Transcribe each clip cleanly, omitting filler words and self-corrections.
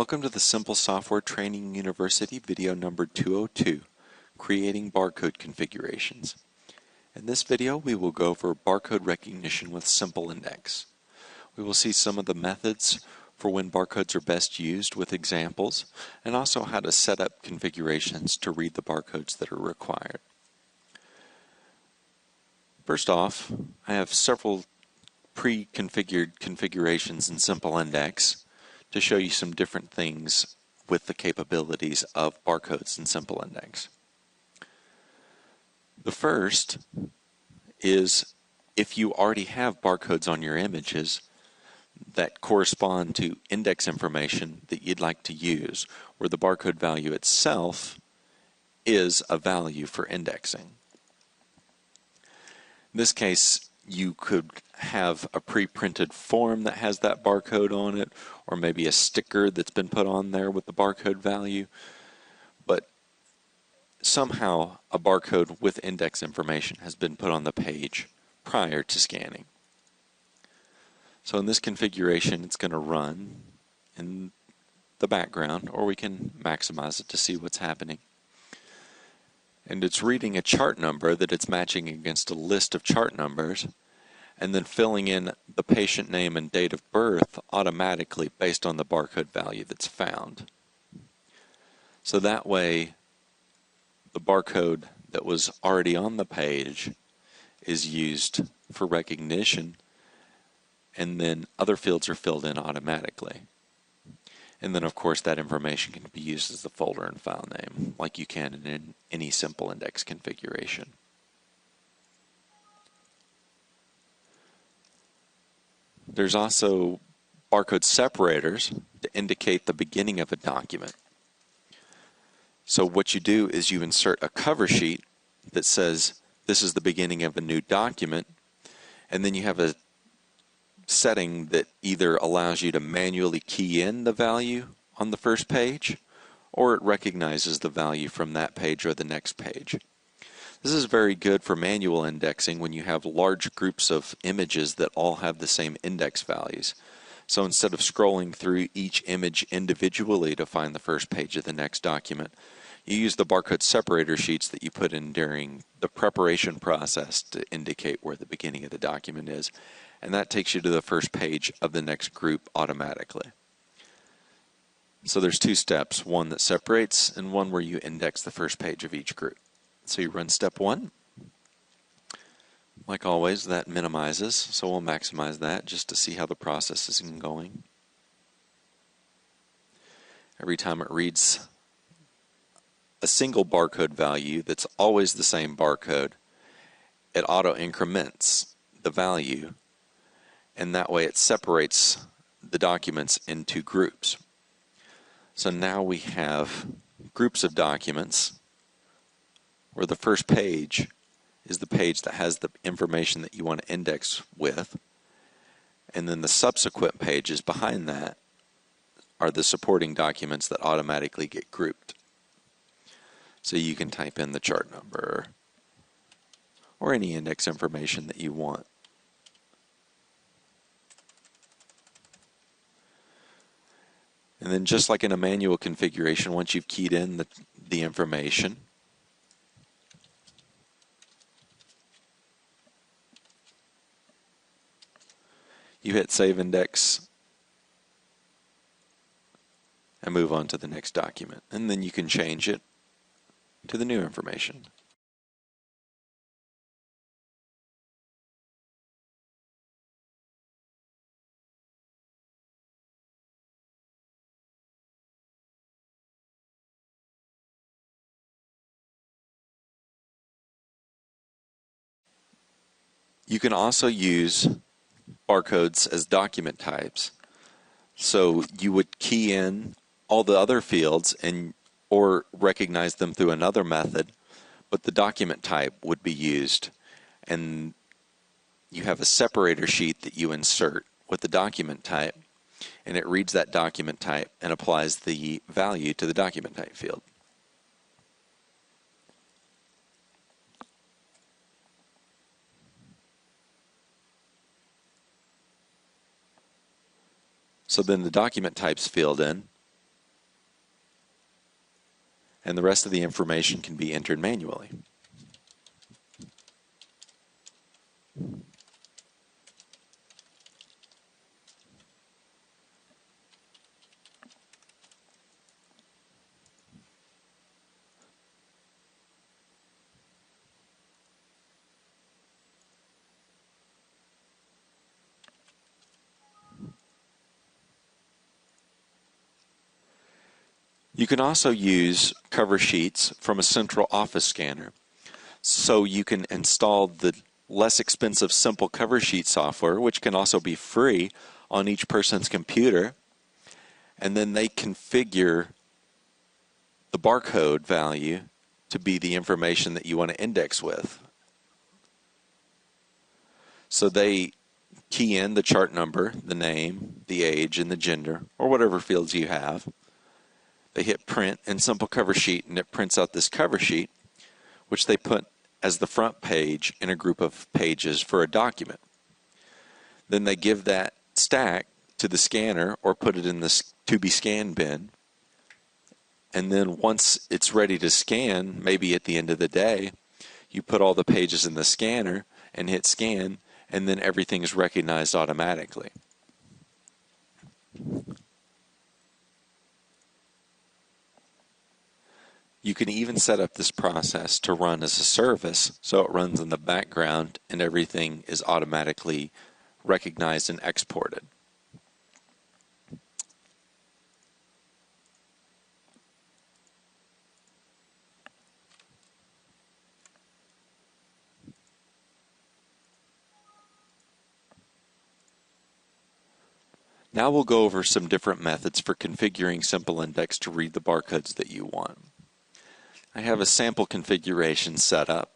Welcome to the Simple Software Training University video number 202, Creating Barcode Configurations. In this video we will go over barcode recognition with Simple Index. We will see some of the methods for when barcodes are best used with examples, and also how to set up configurations to read the barcodes that are required. First off, I have several pre-configured configurations in Simple Index to show you some different things with the capabilities of barcodes in Simple Index. The first is if you already have barcodes on your images that correspond to index information that you'd like to use, where the barcode value itself is a value for indexing. In this case, you could have a pre-printed form that has that barcode on it, or maybe a sticker that's been put on there with the barcode value, but somehow a barcode with index information has been put on the page prior to scanning. So in this configuration, it's going to run in the background, or we can maximize it to see what's happening. And it's reading a chart number that it's matching against a list of chart numbers, and then filling in the patient name and date of birth automatically based on the barcode value that's found. So that way, the barcode that was already on the page is used for recognition, and then other fields are filled in automatically. And then, of course, that information can be used as the folder and file name, like you can in any Simple Index configuration. There's also barcode separators to indicate the beginning of a document. So what you do is you insert a cover sheet that says this is the beginning of a new document, and then you have a setting that either allows you to manually key in the value on the first page, or it recognizes the value from that page or the next page. This is very good for manual indexing when you have large groups of images that all have the same index values. So instead of scrolling through each image individually to find the first page of the next document, you use the barcode separator sheets that you put in during the preparation process to indicate where the beginning of the document is. And that takes you to the first page of the next group automatically. So there's two steps, one that separates and one where you index the first page of each group. So you run step one. Like always, that minimizes, so we'll maximize that just to see how the process is going. Every time it reads a single barcode value that's always the same barcode, it auto-increments the value, and that way it separates the documents into groups. So now we have groups of documents where the first page is the page that has the information that you want to index with, and then the subsequent pages behind that are the supporting documents that automatically get grouped. So you can type in the chart number or any index information that you want. And then just like in a manual configuration, once you've keyed in the information, you hit Save Index and move on to the next document. And then you can change it to the new information. You can also use barcodes as document types. So you would key in all the other fields or recognize them through another method, but the document type would be used, and you have a separator sheet that you insert with the document type, and it reads that document type and applies the value to the document type field. So then the document type's filled in, and the rest of the information can be entered manually. You can also use cover sheets from a central office scanner. So you can install the less expensive simple cover sheet software, which can also be free on each person's computer, and then they configure the barcode value to be the information that you want to index with. So they key in the chart number, the name, the age, and the gender, or whatever fields you have. They hit print in simple cover sheet, and it prints out this cover sheet, which they put as the front page in a group of pages for a document. Then they give that stack to the scanner or put it in the to be scanned bin. And then once it's ready to scan, maybe at the end of the day, you put all the pages in the scanner and hit scan, and then everything is recognized automatically. You can even set up this process to run as a service, so it runs in the background and everything is automatically recognized and exported. Now we'll go over some different methods for configuring Simple Index to read the barcodes that you want. I have a sample configuration set up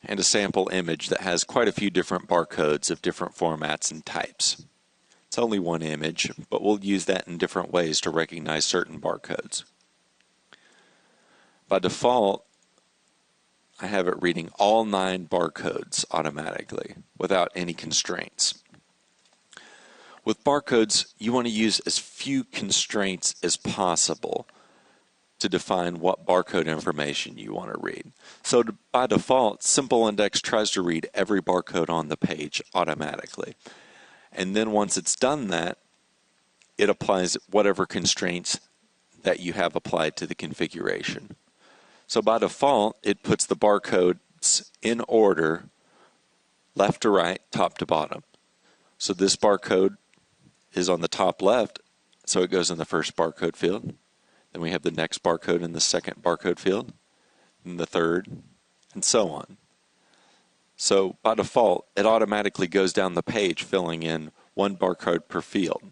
and a sample image that has quite a few different barcodes of different formats and types. It's only one image, but we'll use that in different ways to recognize certain barcodes. By default, I have it reading all 9 barcodes automatically without any constraints. With barcodes, you want to use as few constraints as possible to define what barcode information you want to read. So by default, Simple Index tries to read every barcode on the page automatically. And then once it's done that, it applies whatever constraints that you have applied to the configuration. So by default, it puts the barcodes in order, left to right, top to bottom. So this barcode is on the top left, so it goes in the first barcode field. Then we have the next barcode in the second barcode field, and the third, and so on. So by default, it automatically goes down the page filling in one barcode per field.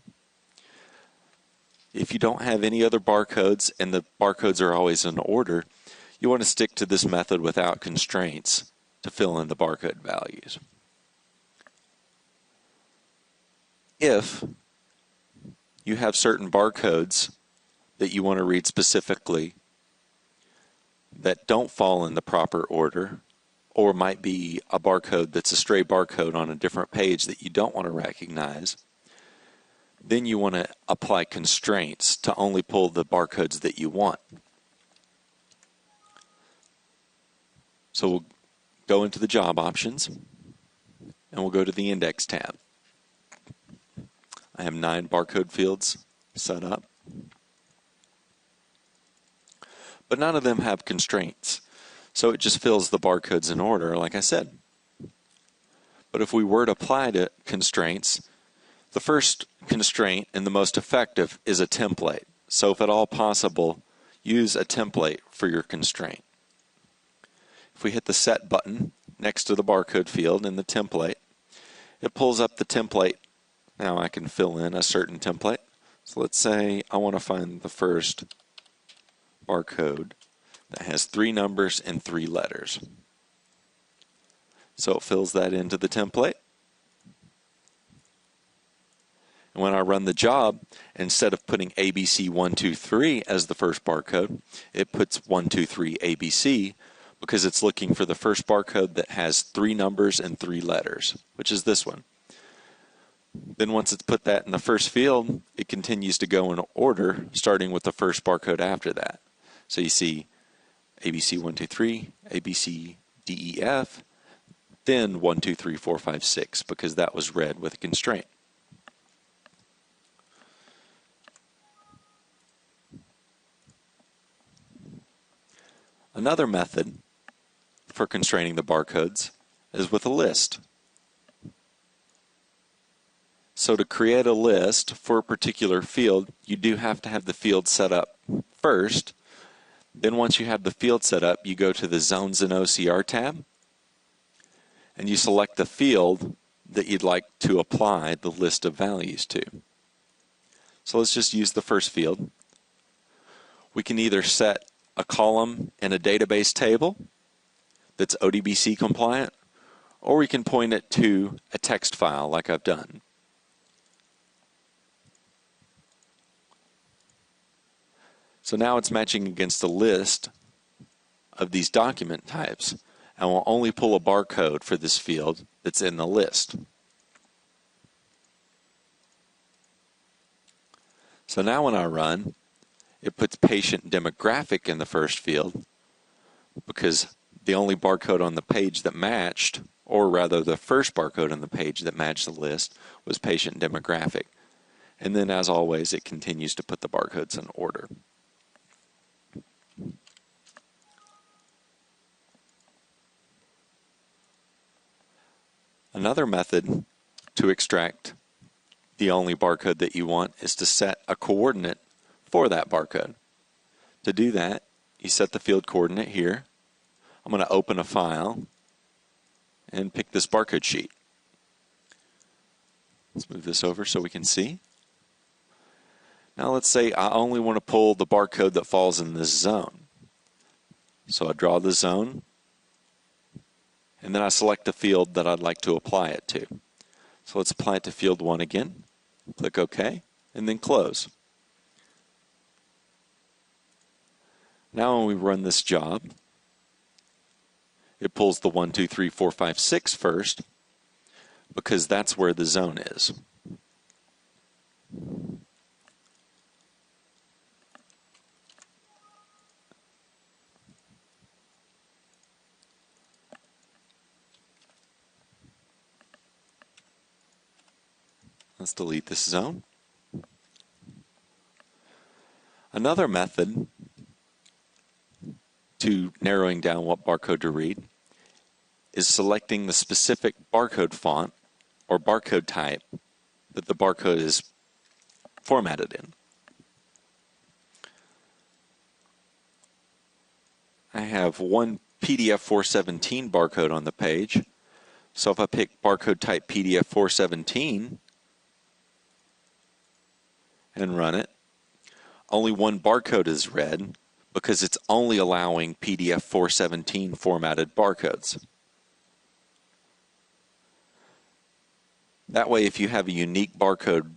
If you don't have any other barcodes and the barcodes are always in order, you want to stick to this method without constraints to fill in the barcode values. If you have certain barcodes that you want to read specifically that don't fall in the proper order, or might be a barcode that's a stray barcode on a different page that you don't want to recognize, then you want to apply constraints to only pull the barcodes that you want. So we'll go into the job options, and we'll go to the index tab. I have 9 barcode fields set up, but none of them have constraints. So it just fills the barcodes in order, like I said. But if we were to apply to constraints, the first constraint and the most effective is a template. So if at all possible, use a template for your constraint. If we hit the Set button next to the barcode field in the template, it pulls up the template. Now I can fill in a certain template. So let's say I want to find the first barcode that has 3 numbers and 3 letters. So it fills that into the template. And when I run the job, instead of putting ABC123 as the first barcode, it puts 123 ABC because it's looking for the first barcode that has 3 numbers and 3 letters, which is this one. Then once it's put that in the first field, it continues to go in order, starting with the first barcode after that. So you see ABC 1, 2, 3, ABC, D, E, F, then 1, 2, 3, 4, 5, 6, because that was read with a constraint. Another method for constraining the barcodes is with a list. So to create a list for a particular field, you do have to have the field set up first. Then once you have the field set up, you go to the Zones and OCR tab, and you select the field that you'd like to apply the list of values to. So let's just use the first field. We can either set a column in a database table that's ODBC compliant, or we can point it to a text file like I've done. So now it's matching against the list of these document types, and we'll only pull a barcode for this field that's in the list. So now when I run, it puts patient demographic in the first field because the only barcode on the page that matched, or rather the first barcode on the page that matched the list, was patient demographic. And then as always, it continues to put the barcodes in order. Another method to extract the only barcode that you want is to set a coordinate for that barcode. To do that, you set the field coordinate here. I'm going to open a file and pick this barcode sheet. Let's move this over so we can see. Now let's say I only want to pull the barcode that falls in this zone. So I draw the zone, and then I select the field that I'd like to apply it to. So let's apply it to field 1 again. Click OK, and then close. Now when we run this job, it pulls the 1, 2, 3, 4, 5, 6 first, because that's where the zone is. Let's delete this zone. Another method to narrowing down what barcode to read is selecting the specific barcode font or barcode type that the barcode is formatted in. I have one PDF 417 barcode on the page, so if I pick barcode type PDF 417 and run it, only one barcode is read because it's only allowing PDF 417 formatted barcodes. That way, if you have a unique barcode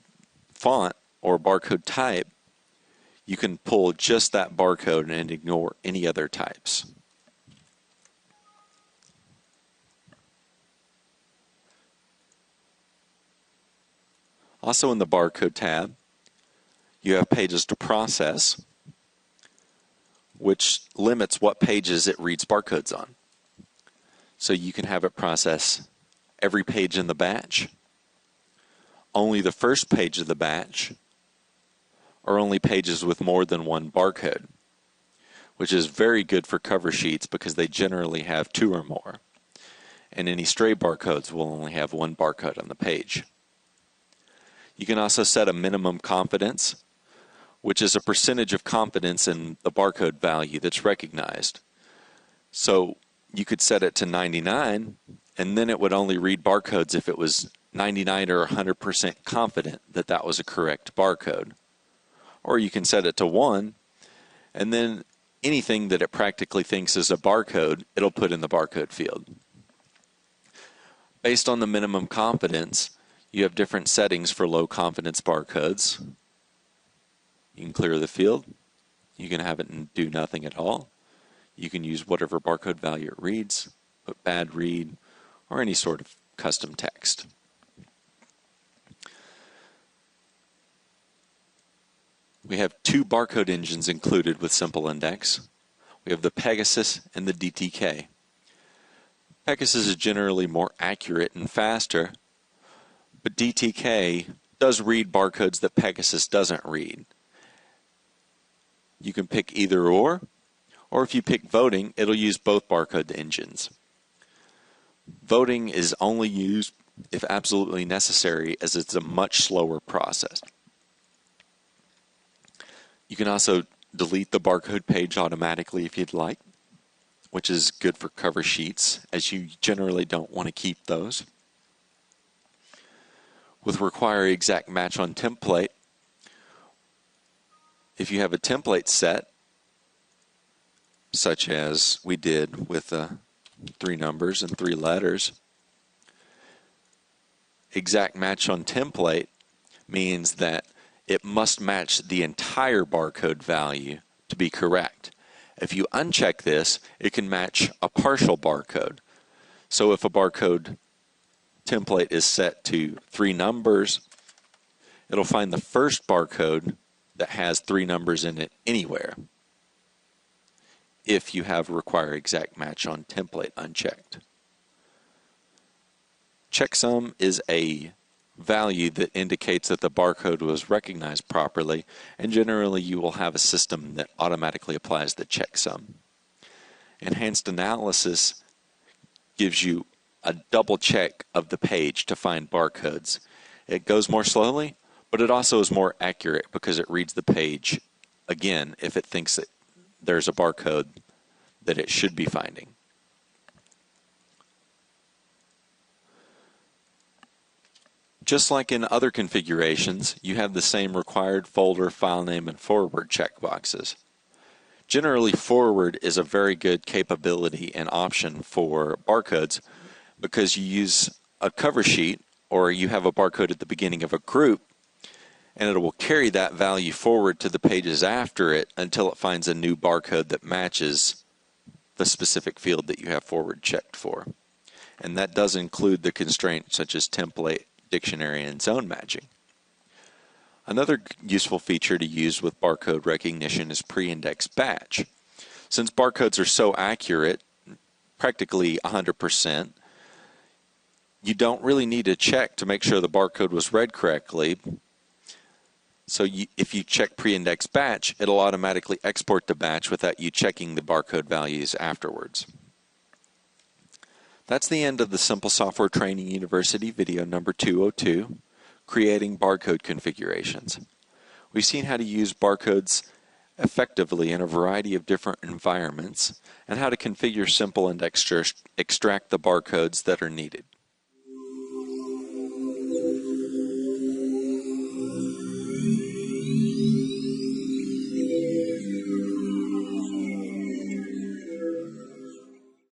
font or barcode type, you can pull just that barcode and ignore any other types. Also in the Barcode tab, you have pages to process, which limits what pages it reads barcodes on. So you can have it process every page in the batch, only the first page of the batch, or only pages with more than one barcode, which is very good for cover sheets because they generally have 2 or more. And any stray barcodes will only have 1 barcode on the page. You can also set a minimum confidence, which is a percentage of confidence in the barcode value that's recognized. So you could set it to 99, and then it would only read barcodes if it was 99 or 100% confident that that was a correct barcode. Or you can set it to 1, and then anything that it practically thinks is a barcode, it'll put in the barcode field. Based on the minimum confidence, you have different settings for low confidence barcodes. You can clear the field. You can have it do nothing at all. You can use whatever barcode value it reads, put bad read, or any sort of custom text. We have two barcode engines included with SimpleIndex. We have the Pegasus and the DTK. Pegasus is generally more accurate and faster, but DTK does read barcodes that Pegasus doesn't read. You can pick either or if you pick voting, it'll use both barcode engines. Voting is only used if absolutely necessary, as it's a much slower process. You can also delete the barcode page automatically if you'd like, which is good for cover sheets, as you generally don't want to keep those. With require exact match on template, if you have a template set, such as we did with 3 numbers and 3 letters, exact match on template means that it must match the entire barcode value to be correct. If you uncheck this, it can match a partial barcode. So if a barcode template is set to 3 numbers, it'll find the first barcode that has 3 numbers in it anywhere, if you have require exact match on template unchecked. Checksum is a value that indicates that the barcode was recognized properly, and generally you will have a system that automatically applies the checksum. Enhanced analysis gives you a double check of the page to find barcodes. It goes more slowly, but it also is more accurate because it reads the page again if it thinks that there's a barcode that it should be finding. Just like in other configurations, you have the same required folder, file name, and forward checkboxes. Generally, forward is a very good capability and option for barcodes because you use a cover sheet or you have a barcode at the beginning of a group, and it will carry that value forward to the pages after it until it finds a new barcode that matches the specific field that you have forward checked for. And that does include the constraints such as template, dictionary, and zone matching. Another useful feature to use with barcode recognition is pre-index batch. Since barcodes are so accurate, practically 100%, you don't really need to check to make sure the barcode was read correctly. So if you check pre-index batch, it'll automatically export the batch without you checking the barcode values afterwards. That's the end of the Simple Software Training University video number 202, Creating Barcode Configurations. We've seen how to use barcodes effectively in a variety of different environments and how to configure SimpleIndex to extract the barcodes that are needed.